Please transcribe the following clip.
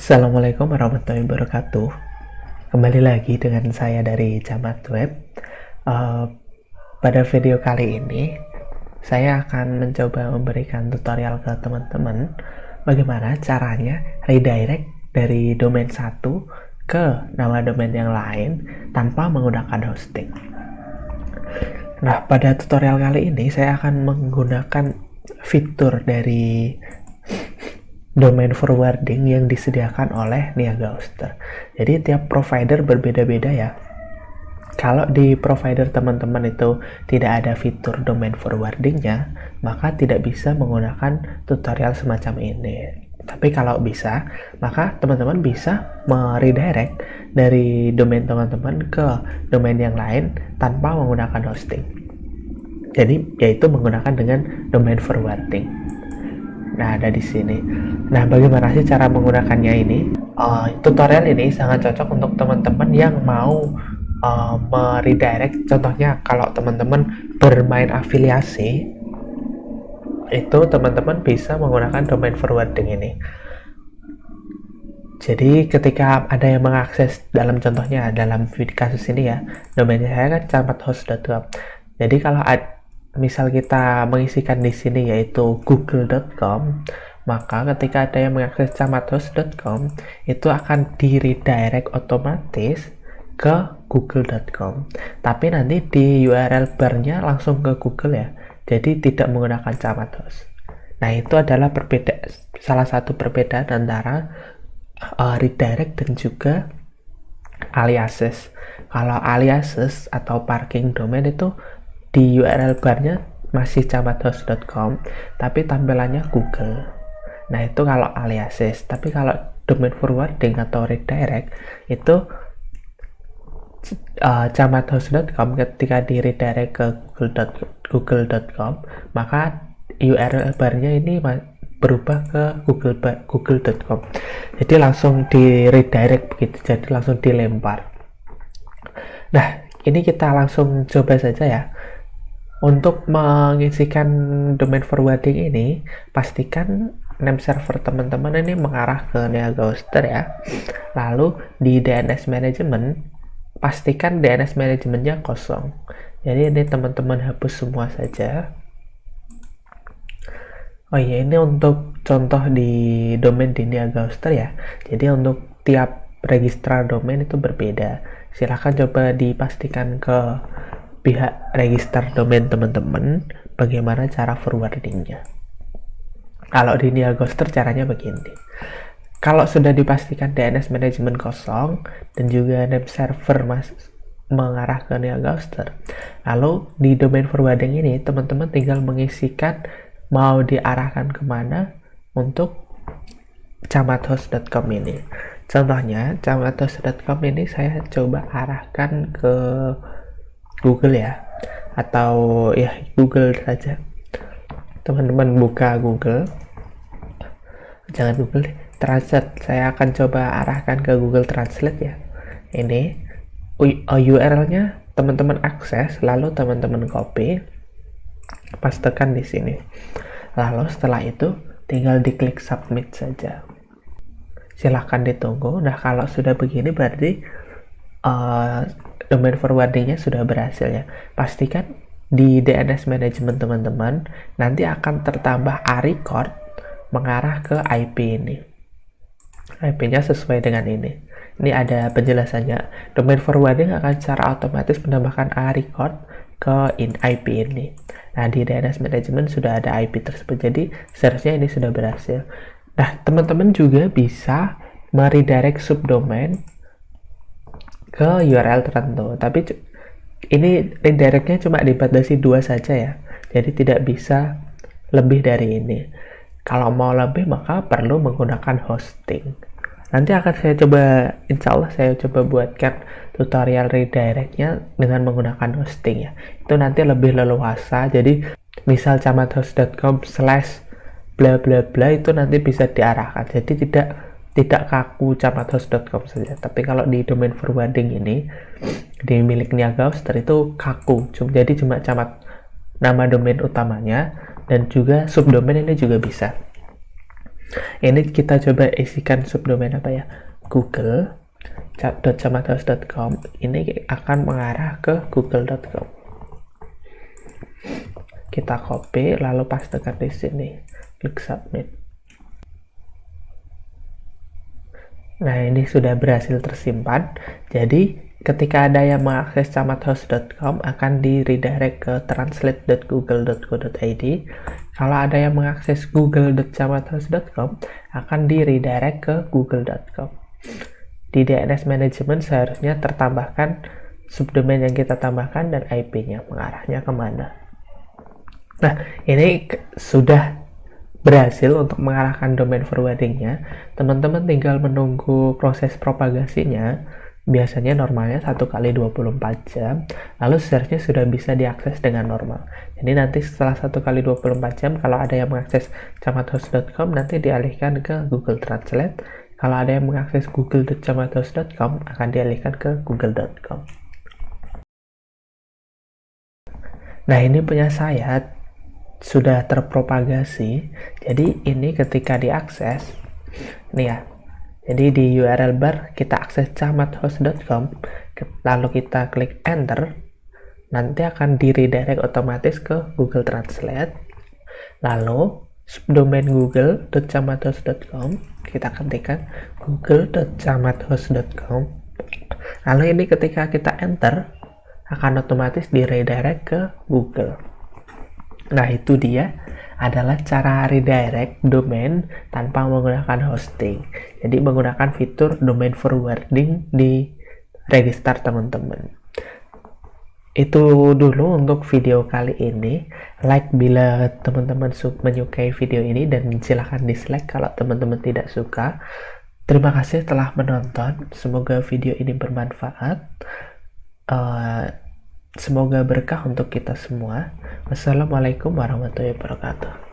Assalamualaikum warahmatullahi wabarakatuh. Kembali lagi dengan saya dari Camat Web. Eh, Pada video kali ini, saya akan mencoba memberikan tutorial ke teman-teman bagaimana caranya redirect dari domain satu ke nama domain yang lain tanpa menggunakan hosting. Nah, pada tutorial kali ini saya akan menggunakan fitur dari domain forwarding yang disediakan oleh Niaga Hoster. Jadi tiap provider berbeda-beda ya. Kalau di provider teman-teman itu tidak ada fitur domain forwardingnya, maka tidak bisa menggunakan tutorial semacam ini. Tapi kalau bisa, maka teman-teman bisa meredirect dari domain teman-teman ke domain yang lain tanpa menggunakan hosting. Jadi yaitu menggunakan dengan domain forwarding. Nah, ada di sini. Nah, bagaimana sih cara menggunakannya ini? Tutorial ini sangat cocok untuk teman-teman yang mau meredirect. Contohnya, kalau teman-teman bermain afiliasi, itu teman-teman bisa menggunakan domain forwarding ini. Jadi, ketika ada yang mengakses dalam contohnya, dalam kasus ini ya, domainnya saya kan camathost.com. Jadi, kalau misal kita mengisikan di sini yaitu google.com, maka ketika ada yang mengakses camathost.com itu akan di redirect otomatis ke google.com, tapi nanti di URL barnya langsung ke Google ya, jadi tidak menggunakan camathost. Nah, itu adalah salah satu perbedaan antara redirect dan juga aliases. Kalau aliases atau parking domain itu di URL barnya masih camathost.com tapi tampilannya Google. Nah, itu kalau aliases. Tapi kalau domain forwarding atau redirect itu camathost.com ketika di redirect ke google.com, maka URL barnya ini berubah ke google.com. Jadi langsung di redirect begitu, jadi langsung dilempar. Nah, ini kita langsung coba saja ya. Untuk mengisikan domain forwarding ini, pastikan name server teman-teman ini mengarah ke Niaga Hoster ya. Lalu di DNS management, pastikan DNS manajemennya kosong. Jadi ini teman-teman hapus semua saja. Oh iya, ini untuk contoh di domain di Niaga Hoster ya. Jadi untuk tiap registrar domain itu berbeda. Silahkan coba dipastikan ke pihak register domain teman-teman bagaimana cara forwardingnya. Kalau di Niaga Hoster caranya begini. Kalau sudah dipastikan DNS manajemen kosong dan juga name server mengarah ke Niaga Hoster, lalu di domain forwarding ini teman-teman tinggal mengisikan mau diarahkan kemana untuk camathost.com ini. Contohnya camathost.com ini saya coba arahkan ke Google ya, atau ya Google saja. Teman-teman buka Google, jangan Google deh, Translate. Saya akan coba arahkan ke Google Translate ya. Ini URL-nya teman-teman akses, lalu teman-teman copy, pastekan di sini. Lalu setelah itu tinggal diklik submit saja. Silahkan ditunggu. Nah, kalau sudah begini berarti domain forwardingnya sudah berhasil ya. Pastikan di DNS management teman-teman nanti akan tertambah record mengarah ke IP ini. IP-nya sesuai dengan ini. Ini ada penjelasannya. Domain forwarding akan secara otomatis menambahkan record ke IP ini. Nah, di DNS management sudah ada IP tersebut. Jadi seharusnya ini sudah berhasil. Nah, teman-teman juga bisa meredirect subdomain ke URL tertentu, tapi ini redirectnya cuma dibatasi 2 saja ya, jadi tidak bisa lebih dari ini. Kalau mau lebih maka perlu menggunakan hosting. Nanti akan saya coba, insya Allah saya coba buatkan tutorial redirectnya dengan menggunakan hosting ya. Itu nanti lebih leluasa, jadi misal camathost.com/ bla bla bla itu nanti bisa diarahkan, jadi tidak kaku camathost.com saja. Tapi kalau di domain forwarding ini di milik Niaga Hoster itu kaku, jadi cuma nama domain utamanya dan juga subdomain ini juga bisa. Ini kita coba isikan subdomain apa ya? google.camathouse.com. Ini akan mengarah ke google.com. Kita copy lalu pastekan di sini. Klik submit. Nah, ini sudah berhasil tersimpan. Jadi ketika ada yang mengakses camathouse.com akan di redirect ke translate.google.co.id. Kalau ada yang mengakses google.camathouse.com akan di redirect ke google.com. Di DNS management seharusnya tertambahkan subdomain yang kita tambahkan dan IP-nya mengarahnya kemana. Nah, ini sudah berhasil untuk mengarahkan domain forwardingnya. Teman-teman tinggal menunggu proses propagasinya. Biasanya normalnya 1 kali 24 jam, lalu seharusnya sudah bisa diakses dengan normal. Jadi nanti setelah 1 kali 24 jam, kalau ada yang mengakses camathouse.com nanti dialihkan ke Google Translate. Kalau ada yang mengakses google.camathouse.com akan dialihkan ke google.com. Nah, ini punya saya sudah terpropagasi. Jadi ini ketika diakses nih ya, jadi di URL bar kita akses camathouse.com, lalu kita klik enter, nanti akan di redirect otomatis ke Google Translate. Lalu subdomain google.camathouse.com kita ketikkan google.camathouse.com, lalu ini ketika kita enter akan otomatis di redirect ke Google. Nah, itu dia adalah cara redirect domain tanpa menggunakan hosting. Jadi menggunakan fitur domain forwarding di register teman-teman. Itu dulu untuk video kali ini. Like bila teman-teman menyukai video ini dan silahkan dislike kalau teman-teman tidak suka. Terima kasih telah menonton. Semoga video ini bermanfaat. Semoga berkah untuk kita semua. Wassalamualaikum warahmatullahi wabarakatuh.